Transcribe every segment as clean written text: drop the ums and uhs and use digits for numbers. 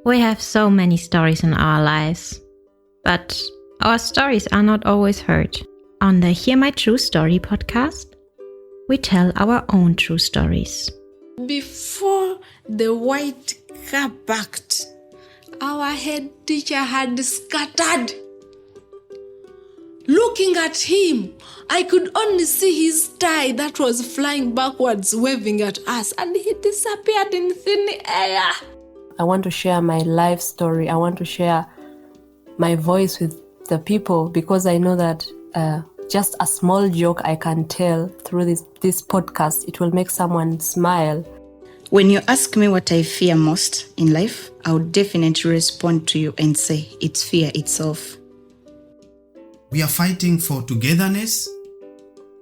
We have so many stories in our lives, but our stories are not always heard. On the Hear My True Story podcast, we tell our own true stories. Before the white car parked, our head teacher had scattered. Looking at him, I could only see his tie that was flying backwards, waving at us, and he disappeared in thin air. I want to share my life story. I want to share my voice with the people because I know that just a small joke I can tell through this podcast, it will make someone smile. When you ask me what I fear most in life, I would definitely respond to you and say it's fear itself. We are fighting for togetherness.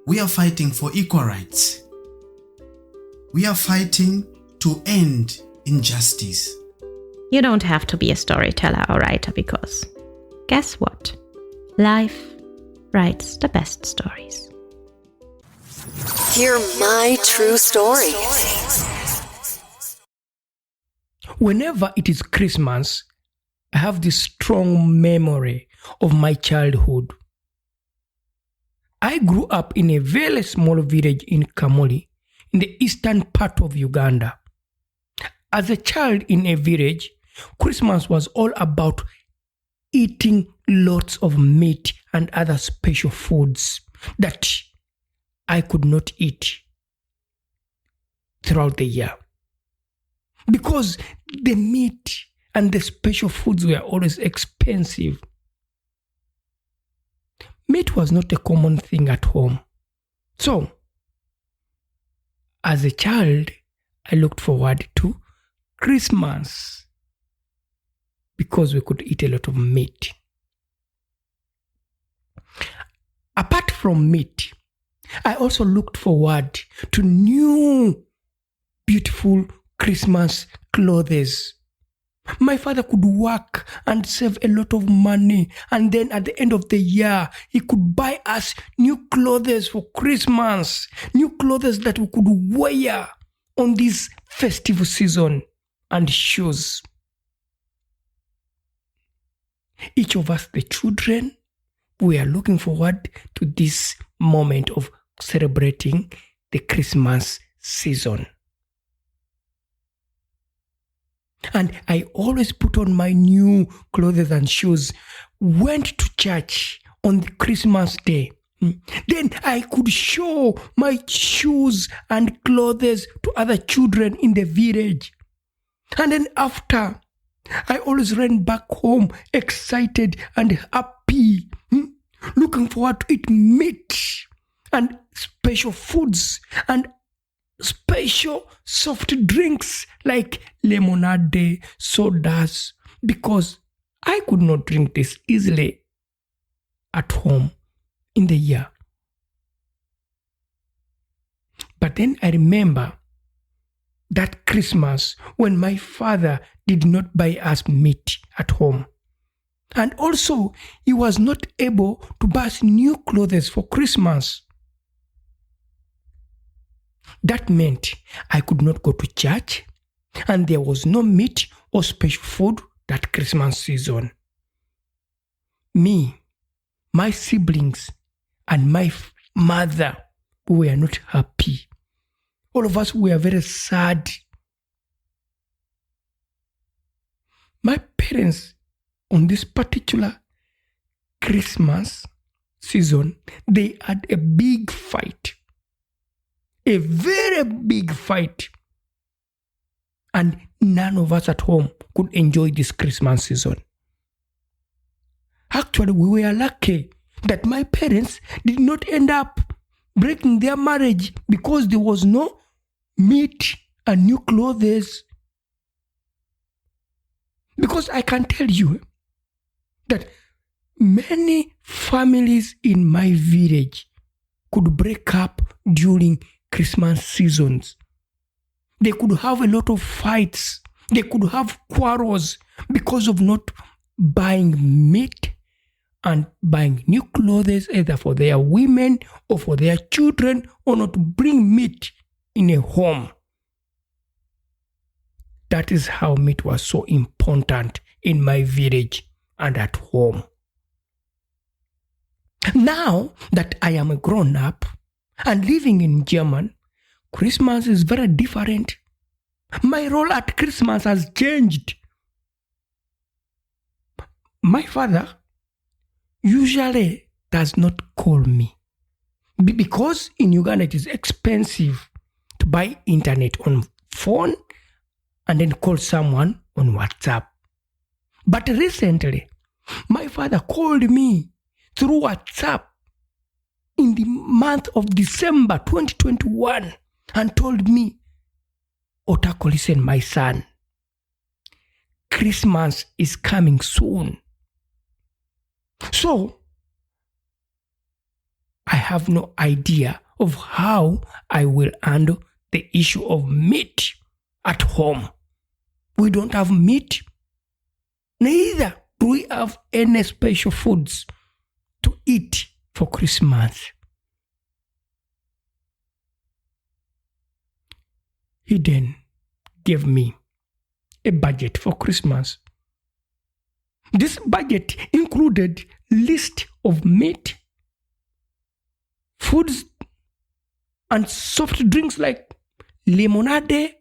We are fighting for equal rights. We are fighting to end injustice. You don't have to be a storyteller or writer because, guess what? Life writes the best stories. Hear my true story. Whenever it is Christmas, I have this strong memory of my childhood. I grew up in a very small village in Kamuli, in the eastern part of Uganda. As a child in a village, Christmas was all about eating lots of meat and other special foods that I could not eat throughout the year. Because the meat and the special foods were always expensive. Meat was not a common thing at home. So, as a child, I looked forward to Christmas because we could eat a lot of meat. Apart from meat, I also looked forward to new, beautiful Christmas clothes. My father could work and save a lot of money, and then at the end of the year, he could buy us new clothes for Christmas, new clothes that we could wear on this festive season, and shoes. Each of us, the children, we are looking forward to this moment of celebrating the Christmas season. And I always put on my new clothes and shoes, went to church on the Christmas day. Then I could show my shoes and clothes to other children in the village. And then after, I always ran back home excited and happy, looking forward to eat meat and special foods and special soft drinks like lemonade, sodas, because I could not drink this easily at home in the year. But then I remember that Christmas when my father did not buy us meat at home. And also, he was not able to buy us new clothes for Christmas. That meant I could not go to church, and there was no meat or special food that Christmas season. Me, my siblings, and my mother were not happy. All of us were very sad. My parents, on this particular Christmas season, they had a big fight. A very big fight. And none of us at home could enjoy this Christmas season. Actually, we were lucky that my parents did not end up breaking their marriage because there was no meat and new clothes. Because I can tell you that many families in my village could break up during Christmas seasons. They could have a lot of fights. They could have quarrels because of not buying meat and buying new clothes either for their women or for their children, or not to bring meat in a home. That is how meat was so important in my village and at home. Now that I am a grown up and living in Germany, Christmas is very different. My role at Christmas has changed. My father usually does not call me because in Uganda it is expensive to buy internet on phone and then call someone on WhatsApp. But recently, my father called me through WhatsApp in the month of December 2021 and told me, Otako, listen, my son, Christmas is coming soon. So, I have no idea of how I will handle the issue of meat at home. We don't have meat. Neither do we have any special foods to eat for Christmas. He then gave me a budget for Christmas. This budget included list of meat, foods, and soft drinks like lemonade,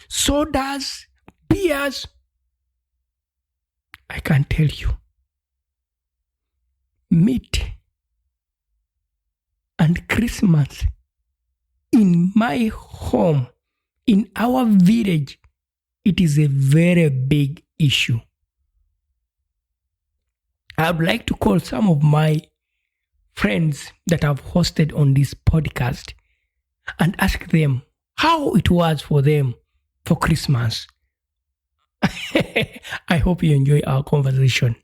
sodas, beers. I can tell you, meat and Christmas in my home, in our village, it is a very big issue. I would like to call some of my friends that I've hosted on this podcast and ask them how it was for them for Christmas. I hope you enjoy our conversation.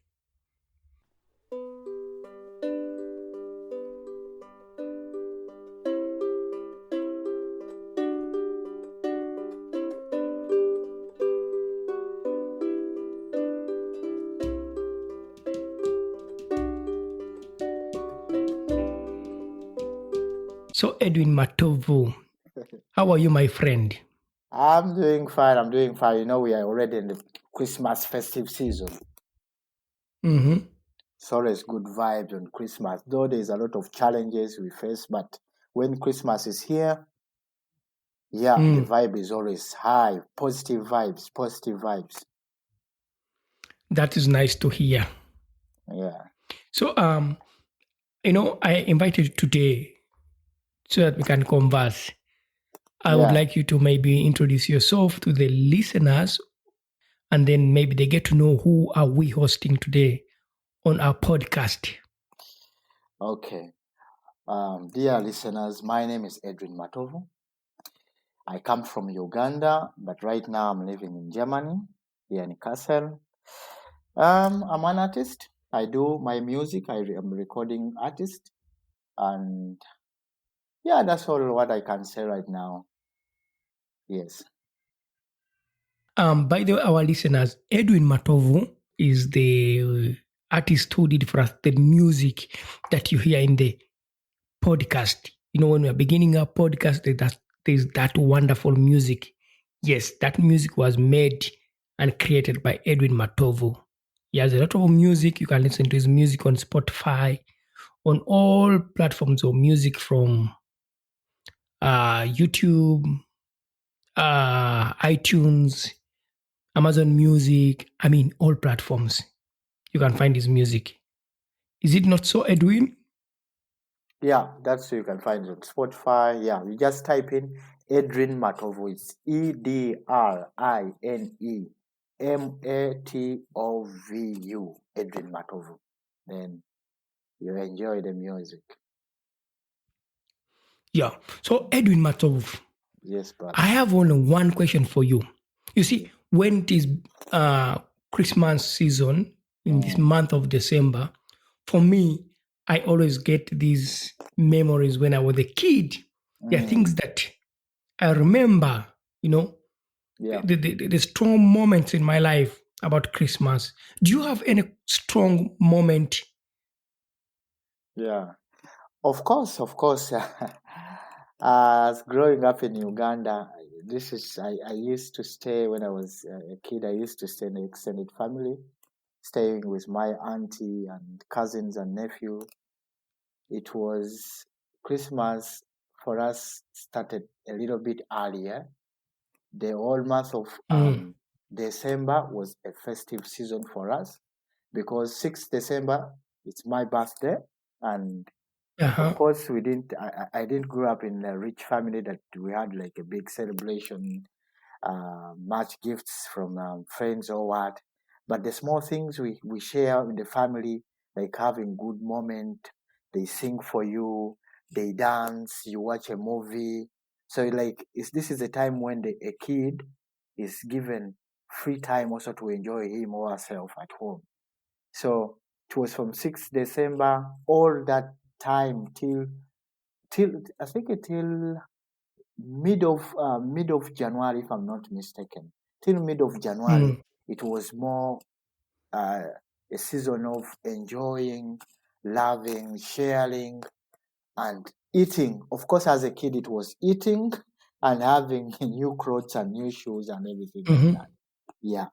So, Edwin Matovu, how are you, my friend? I'm doing fine. I'm doing fine. You know, we are already in the Christmas festive season. Mm-hmm. It's always good vibes on Christmas, though there's a lot of challenges we face. But when Christmas is here, the vibe is always high. Positive vibes, positive vibes. That is nice to hear. Yeah. So, I invited you today so that we can converse. I would like you to maybe introduce yourself to the listeners, and then maybe they get to know who are we hosting today on our podcast. Okay. Dear listeners, my name is Edwin Matovu. I come from Uganda, but right now I'm living in Germany, here in Kassel. I'm an artist. I do my music. I am a recording artist. And that's all what I can say right now. Yes. By the way, our listeners, Edwin Matovu is the artist who did for us the music that you hear in the podcast. You know, when we are beginning our podcast, there's that wonderful music. Yes, that music was made and created by Edwin Matovu. He has a lot of music. You can listen to his music on Spotify, on all platforms of music from YouTube, iTunes, Amazon Music. I mean, all platforms. You can find his music. Is it not so, Edwin? Yeah, that's where you can find it on Spotify. Yeah, you just type in Edwin Matovu. It's EDRINEMATOVU. Edwin Matovu. Then you enjoy the music. Yeah. So, Edwin Matovu. Yes, brother. I have only one question for you. You see, when it is Christmas season in this month of December, for me, I always get these memories when I was a kid. There are things that I remember, the strong moments in my life about Christmas. Do you have any strong moment? Yeah, of course. As growing up in Uganda, this is I used to stay when I was a kid. I used to stay in the extended family, staying with my auntie and cousins and nephew. It was Christmas for us started a little bit earlier. The whole month of December was a festive season for us because 6th December it's my birthday, and of course we didn't. I didn't grow up in a rich family that we had like a big celebration, much gifts from friends or what. But the small things we share in the family, like having good moment, they sing for you, they dance, you watch a movie. So like this is a time when a kid is given free time also to enjoy him or herself at home. So it was from 6th December all that time till I think till mid of January, if I'm not mistaken. Till mid of January, it was more a season of enjoying, loving, sharing, and eating. Of course, as a kid, it was eating and having new clothes and new shoes and everything like that. Yeah,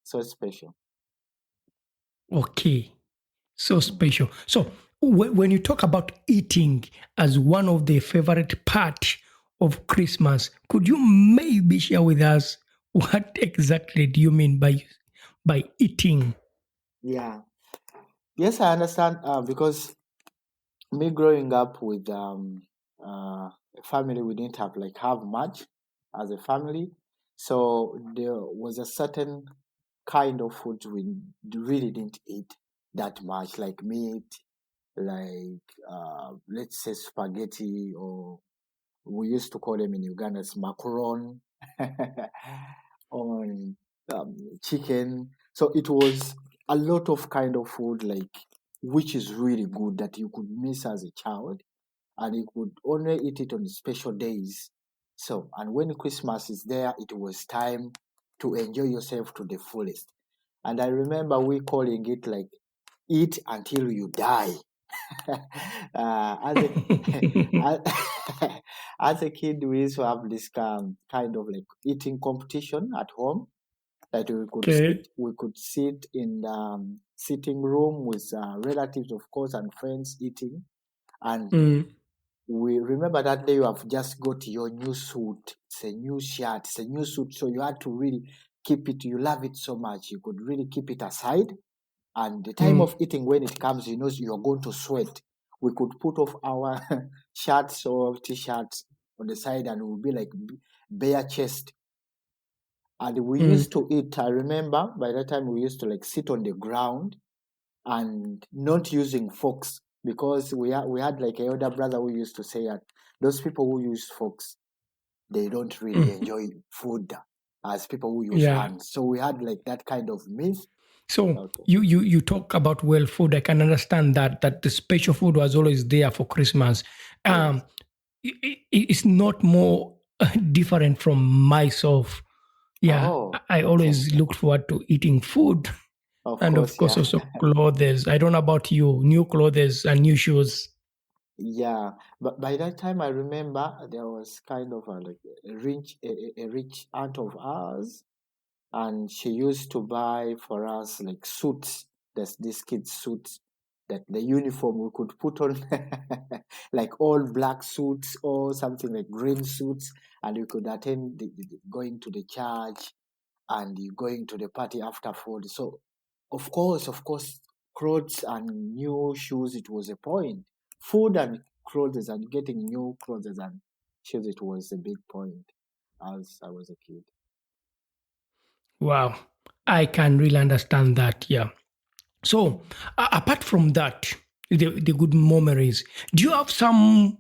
so special. Okay. So special. So when you talk about eating as one of the favorite part of Christmas, could you maybe share with us what exactly do you mean by eating? Yeah. Yes, I understand because me growing up with a family, we didn't have much as a family, so there was a certain kind of food we really didn't eat that much, like meat, like let's say spaghetti, or we used to call them in Uganda as macaron, on chicken. So it was a lot of kind of food, like which is really good that you could miss as a child, and you could only eat it on special days. So, and when Christmas is there, it was time to enjoy yourself to the fullest. And I remember we calling it like eat until you die. As a as a kid, we used to have this kind of like eating competition at home that Okay. we could sit in the sitting room with relatives, of course, and friends eating. And we remember that day you have just got your new suit. It's a new shirt. It's a new suit. So you had to really keep it. You love it so much. You could really keep it aside. And the time of eating, when it comes, you know you're going to sweat. We could put off our shirts or t-shirts on the side, and it would be like bare chest. And we used to eat. I remember by that time we used to like sit on the ground and not using forks, because we had like an older brother who used to say that those people who use forks, they don't really enjoy food as people who use Yeah. hands. So we had like that kind of myth. So Okay. you talk about well food. I can understand that the special food was always there for Christmas. Yes. It's not more different from myself. Yeah, Oh, I always look forward to eating food, of and of course, course yeah. also clothes. I don't know about you, new clothes and new shoes. Yeah, but by that time I remember there was kind of like a rich aunt of ours, and she used to buy for us like suits. There's this kids' suits, that the uniform we could put on, like all black suits or something like green suits, and we could attend going to the church and you going to the party after food. So of course, clothes and new shoes, it was a point. Food and clothes and getting new clothes and shoes, it was a big point as I was a kid. Wow, I can really understand that. Yeah. So apart from that, the good memories. Do you have some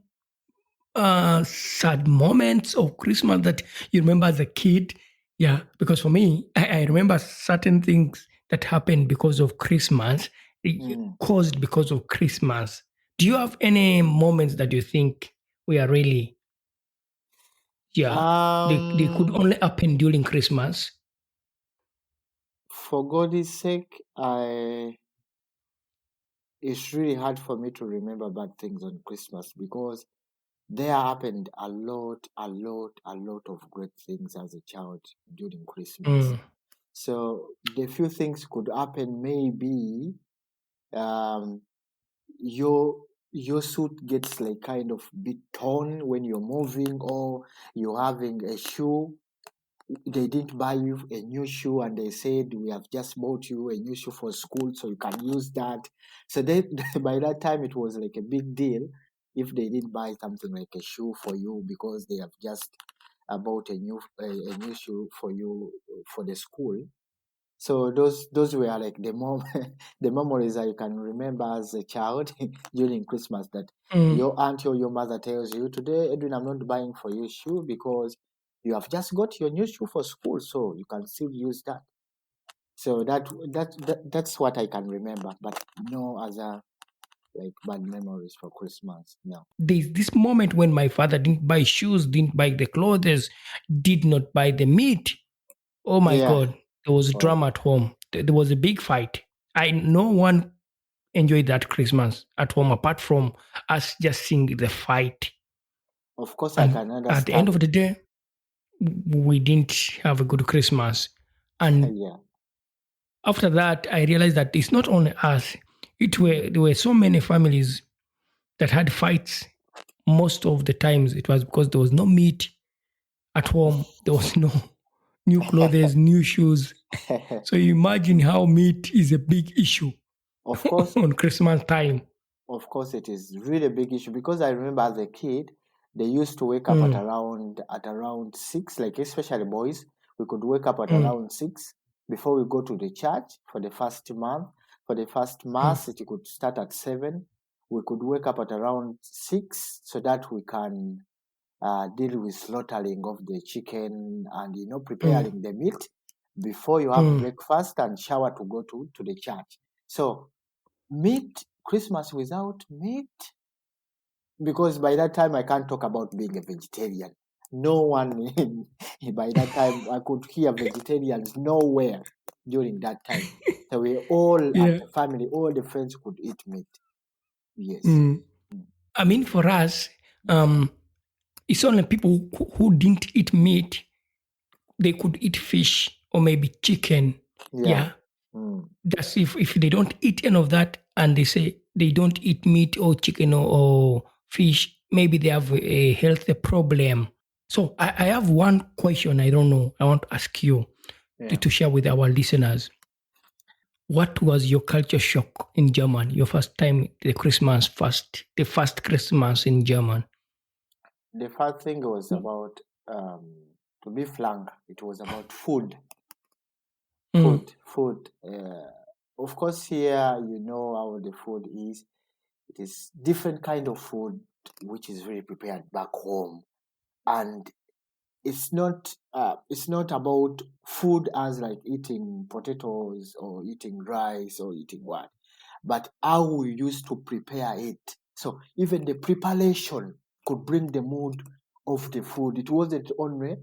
sad moments of Christmas that you remember as a kid? Yeah, because for me, I remember certain things that happened because of Christmas, Mm. caused because of Christmas. Do you have any moments that you think we are really, yeah, they could Um, only happen during Christmas? for God's sake, it's really hard for me to remember bad things on Christmas because there happened a lot of great things as a child during Christmas. So the few things could happen, maybe your suit gets like kind of bit torn when you're moving, or you're having a shoe. They didn't buy you a new shoe and they said, we have just bought you a new shoe for school so you can use that. So they, by that time it was like a big deal if they didn't buy something like a shoe for you, because they have just bought a new shoe for you for the school. So those were like the memories I can remember as a child during Christmas, that your aunt or your mother tells you, today, Edwin, I'm not buying for you shoe because you have just got your new shoe for school, so you can still use that. So that's what I can remember, but no other like bad memories for Christmas. No. There's this moment when my father didn't buy shoes, didn't buy the clothes, did not buy the meat. Oh my Yeah. God, there was drama at home. There was a big fight. No one enjoyed that Christmas at home apart from us just seeing the fight. Of course, And I can understand. at the end of the day, we didn't have a good Christmas. And yeah. after that, I realized that it's not only us. There were so many families that had fights. Most of the times, it was because there was no meat at home. There was no new clothes, new shoes. So you imagine how meat is a big issue. Of course. On Christmas time. Of course, it is really a big issue, because I remember as a kid, they used to wake up at around 6, like especially boys. We could wake up at around 6 before we go to the church for the first month. For the first mass, it could start at 7. We could wake up at around 6 so that we can deal with slaughtering of the chicken and preparing the meat before you have breakfast and shower to go to the church. So meat, Christmas without meat, because by that time I can't talk about being a vegetarian. No one by that time I could hear vegetarians nowhere during that time. So we all at the family, all the friends could eat meat. Yes. I mean, for us, it's only people who didn't eat meat. They could eat fish or maybe chicken. Yeah. That's if they don't eat any of that and they say they don't eat meat or chicken or fish, maybe they have a health problem. So I have one question I don't know. I want to ask you to share with our listeners. What was your culture shock in Germany? Your first time, the first Christmas in Germany? The first thing was about, to be frank, it was about food. Food. Of course, here you know how the food is. It is different kind of food which is very prepared back home, and it's not about food as like eating potatoes or eating rice or eating what, but how we used to prepare it. So even the preparation could bring the mood of the food. It wasn't only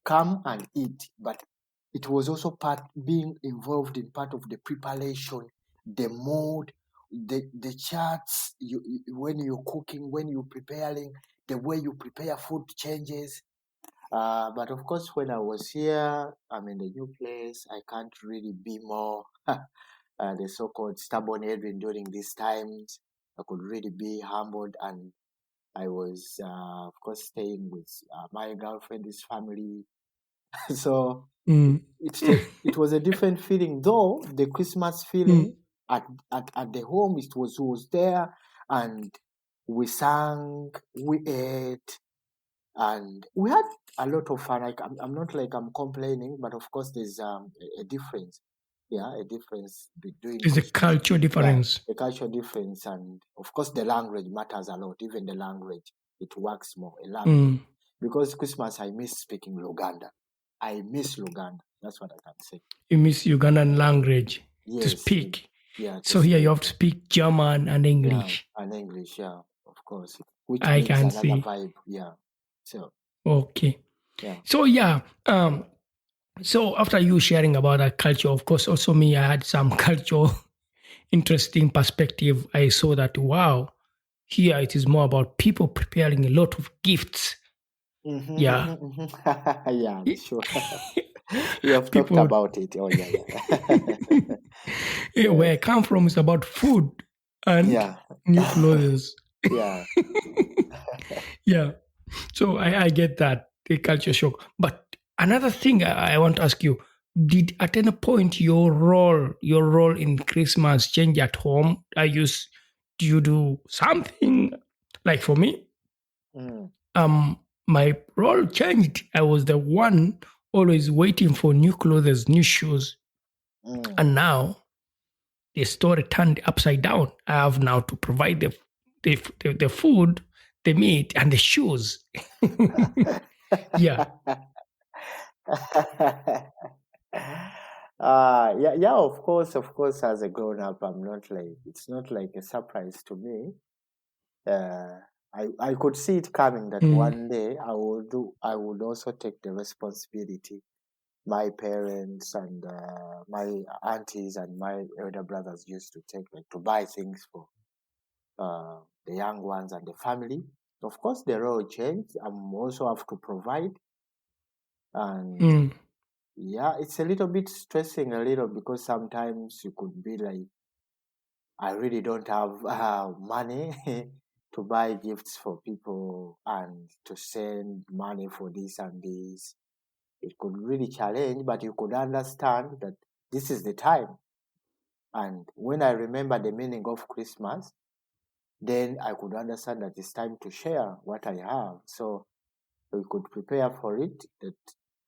come and eat, but it was also being involved in part of the preparation, the mood, the charts. When you're cooking, when you're preparing, the way you prepare food changes. But of course, when I was here, I'm in a new place. I can't really be more the so-called stubborn Edwin during these times. I could really be humbled, and I was, of course, staying with my girlfriend's family. So it was a different feeling, though the Christmas feeling at the home, it was there, and we sang, we ate, and we had a lot of fun. I'm not like I'm complaining, but of course there's a difference. Yeah, a difference between. There's a cultural difference. Yeah, a cultural difference, and of course the language matters a lot. Even the language, it works more. A language. Because Christmas, I miss speaking Luganda. I miss Luganda. That's what I can say. You miss Ugandan language to Yes. speak. Yeah. So here you have to speak German and English. Yeah, and English, yeah, of course. Which I brings can another see. vibe, yeah. So. Okay. Yeah. So so after you sharing about that culture, of course, also me, I had some cultural interesting perspective. I saw that, wow, Here it is more about people preparing a lot of gifts. Mhm, Yeah. mhm, mhm. Yeah, sure. We have talked People about it. Oh, yeah. where I Yes. come from is about food and Yeah. new clothes. Yeah. Yeah. So I get that, the culture shock. But another thing I want to ask you, did at any point your role in Christmas change at home? Do you do something? Like for me, Mm, my role changed. I was the one always waiting for new clothes, new shoes. mm. And now the story turned upside down. I have now to provide the food, the meat, and the shoes. Yeah. Yeah, of course, as a grown up, it's not like a surprise to me. Uh, I could see it coming that Mm, one day I would also take the responsibility. My parents and my aunties and my elder brothers used to take, like, to buy things for the young ones and the family. Of course, the role changed. I'm also have to provide, and mm, yeah, it's a little bit stressing a little, because sometimes you could be like, I really don't have money to buy gifts for people and to send money for this and this. It could really challenge, but you could understand that this is the time. And when I remember the meaning of Christmas, then I could understand that it's time to share what I have. So we could prepare for it, that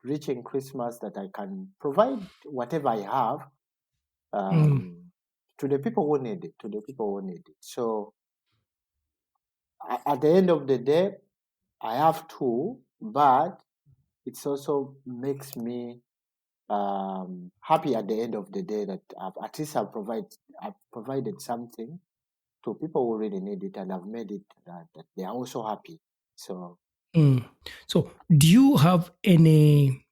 reaching Christmas, that I can provide whatever I have mm. to the people who need it. So at the end of the day, I have to, but it also makes me happy at the end of the day, that at least I've provided something to people who really need it, and I've made it that they are also happy. So Mm. So, do you have any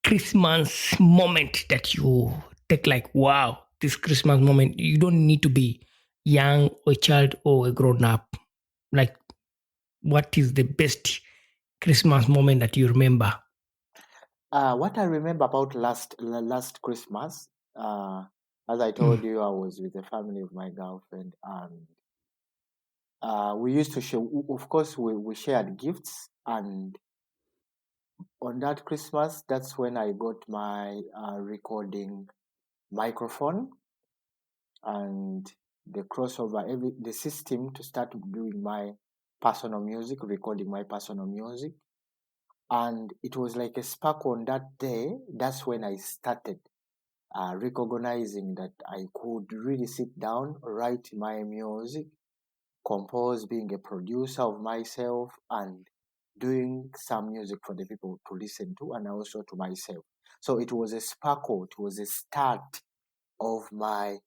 Christmas moment that you take like, wow, this Christmas moment? You don't need to be young or a child or a grown up. Like, what is the best Christmas moment that you remember? what I remember about last Christmas, as I Mm, told you, I was with the family of my girlfriend, and we used to share. Of course, we shared gifts, and on that Christmas, that's when I got my recording microphone and the crossover, the system to start doing my personal music, recording my personal music. And it was like a spark on that day. That's when I started recognizing that I could really sit down, write my music, compose, being a producer of myself, and doing some music for the people to listen to, and also to myself. So it was a sparkle, it was a start of my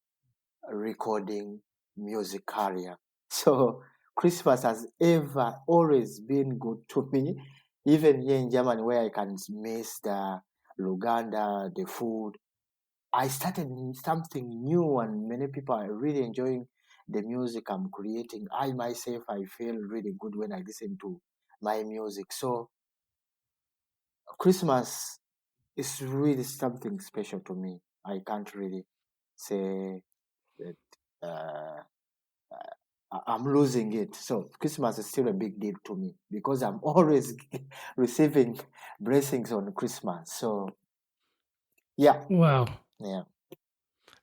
recording music career. So Christmas has always been good to me, even here in Germany, where I can miss the Uganda, the food. I started something new, and many people are really enjoying the music I'm creating. I myself, I feel really good when I listen to my music. So Christmas is really something special to me. I can't really say that I'm losing it. So Christmas is still a big deal to me, because I'm always receiving blessings on Christmas. So yeah, wow, yeah.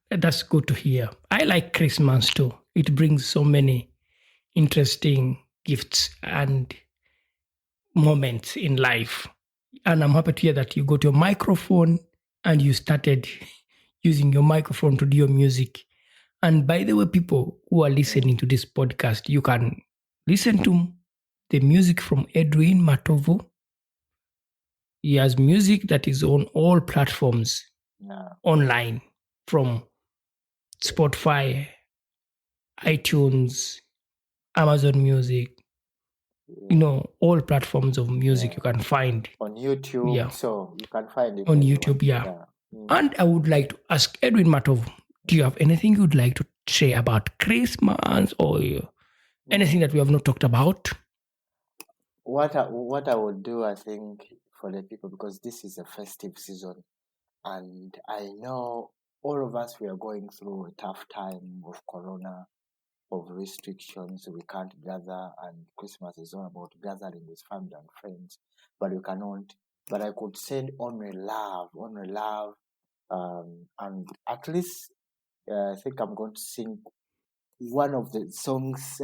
that's good to hear. I like Christmas too. It brings so many interesting gifts and moments in life. And I'm happy to hear that you got your microphone and you started using your microphone to do your music. And by the way, people who are listening to this podcast, you can listen to the music from Edwin Matovo. He has music that is on all platforms Yeah. online, from Spotify, iTunes, Amazon Music, all platforms of music Yeah. you can find. On YouTube, Yeah, so you can find it on everywhere. YouTube. Yeah. Yeah. And I would like to ask Edwin Matov, do you have anything you'd like to say about Christmas or anything that we have not talked about? What I would do, I think, for the people, because this is a festive season, and I know all of us, we are going through a tough time of corona, of restrictions. We can't gather, and Christmas is all about gathering with family and friends, but we cannot. But I could send only love, and at least I think I'm going to sing one of the songs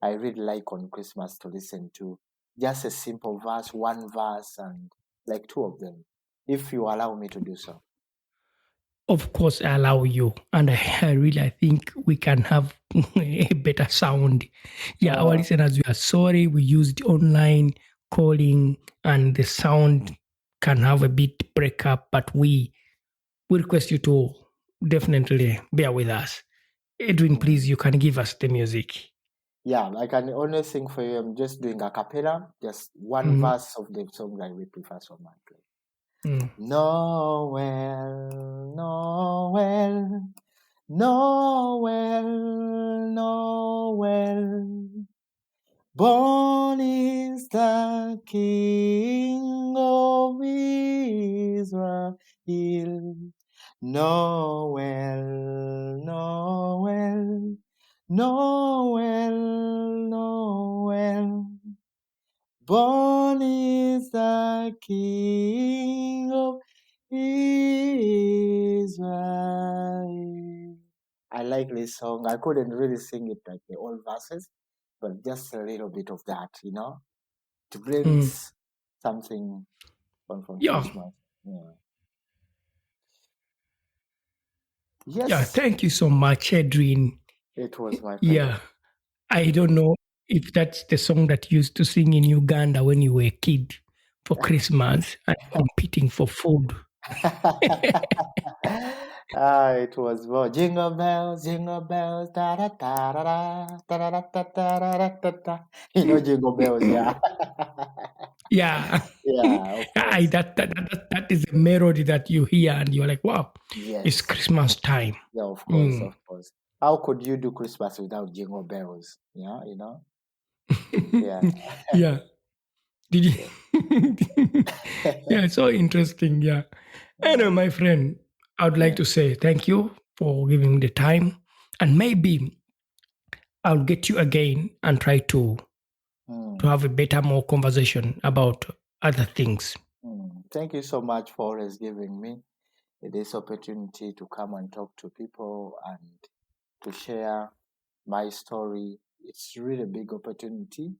I really like on Christmas to listen to. Just a simple verse, one verse, and like two of them, if you allow me to do so. Of course, I allow you, and I think we can have a better sound. Yeah, our listeners, we are sorry we used online calling, and the sound can have a bit breakup, but we request you to definitely bear with us. Edwin, please, you can give us the music. Yeah, I can only sing for you. I'm just doing a cappella, just one verse of the song that we prefer so much. Noel, Noel, Noel, Noel. Born is the King of Israel. Noel, Noel, Noel, Noel. Born is the King of Israel. I like this song. I couldn't really sing it like the old verses, but just a little bit of that, to bring something from Christmas. Yeah. Yes. Yeah, thank you so much, Edwin. It was my pleasure. Yeah, I don't know if that's the song that you used to sing in Uganda when you were a kid for Christmas and competing for food. It was more jingle bells, da da da da da da da da da da da. Jingle bells, yeah. Yeah. Yeah, that is a melody that you hear and you're like, wow, yes. It's Christmas time. Yeah, of course. How could you do Christmas without jingle bells? Yeah, Yeah. Yeah. Did you? Yeah, so interesting. Yeah. Anyway, my friend, I would like to say thank you for giving me the time, and maybe I'll get you again and try to have a better, more conversation about other things. Thank you so much for always giving me this opportunity to come and talk to people and to share my story. It's really a big opportunity,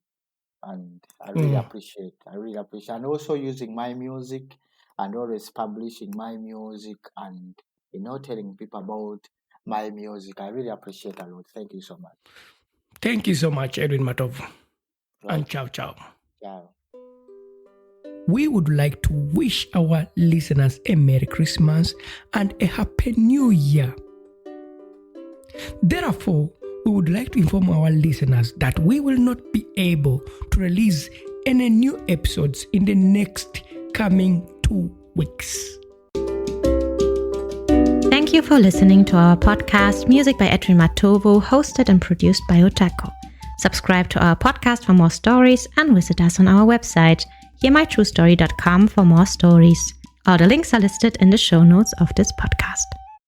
and I really appreciate. And also using my music and always publishing my music and telling people about my music. I really appreciate a lot. Thank you so much. Thank you so much, Edwin Matov. Right. And ciao, ciao. Ciao. We would like to wish our listeners a Merry Christmas and a Happy New Year. Therefore, we would like to inform our listeners that we will not be able to release any new episodes in the next coming 2 weeks. Thank you for listening to our podcast, Music by Edwin Matovo, hosted and produced by Otako. Subscribe to our podcast for more stories and visit us on our website, hearmytruestory.com, for more stories. All the links are listed in the show notes of this podcast.